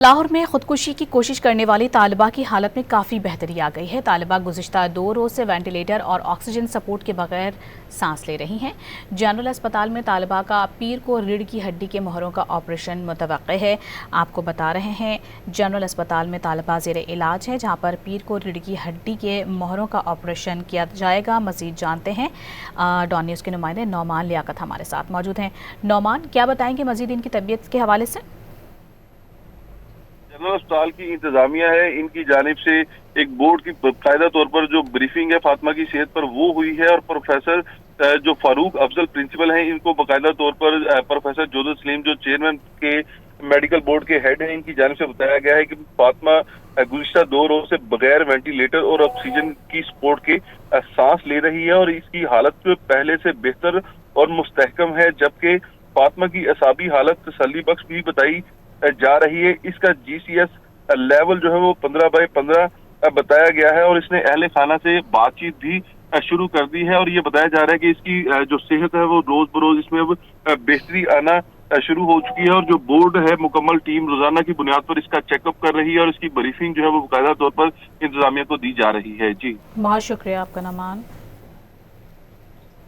लाहौर में खुदकुशी की कोशिश करने वाली तालिबा की हालत में काफ़ी बेहतरी आ गई है। तालिबा गुज़िश्ता 2 रोज़ से वेंटिलेटर और ऑक्सीजन सपोर्ट के बगैर सांस ले रही हैं। जनरल अस्पताल में तालिबा का पीर को रीढ़ की हड्डी के मोहरों का ऑपरेशन मुतवक्के है। आपको बता रहे हैं, जनरल अस्पताल में तालिबा ज़ेरे इलाज है, जहाँ पर पीर को रीढ़ की हड्डी के मोहरों का ऑपरेशन किया जाएगा। मज़ीद जानते हैं, डॉन न्यूज़ के नुमाइंदे नौमान लियाकत हमारे साथ मौजूद हैं। नौमान, क्या बताएंगे मज़ीद इनकी तबीयत के हवाले से? जनरल अस्पताल की इंतजामिया है, इनकी जानिब से एक बोर्ड की बाकायदा तौर पर जो ब्रीफिंग है फातिमा की सेहत पर वो हुई है, और प्रोफेसर जो फारूक अफजल प्रिंसिपल हैं, इनको बाकायदा तौर पर प्रोफेसर जोधर सलीम जो चेयरमैन के मेडिकल बोर्ड के हेड हैं, इनकी जानिब से बताया गया है कि फातिमा गुज़िश्ता 2 रोज से बगैर वेंटिलेटर और ऑक्सीजन की सपोर्ट के सांस ले रही है, और इसकी हालत पहले से बेहतर और मुस्तहकम है। जबकि फातिमा की असाबी हालत तसल्ली बख्श भी बताई जा रही है। इसका जीसीएस लेवल जो है वो 15/15 बताया गया है, और इसने अहले खाना से बातचीत भी शुरू कर दी है, और ये बताया जा रहा है कि इसकी जो सेहत है वो रोज बरोज इसमें अब बेहतरी आना शुरू हो चुकी है। और जो बोर्ड है, मुकम्मल टीम रोजाना की बुनियाद पर इसका चेकअप कर रही है, और इसकी ब्रीफिंग जो है वो बाकायदा तौर पर इंतजामिया को दी जा रही है। जी, बहुत शुक्रिया आपका नौमान।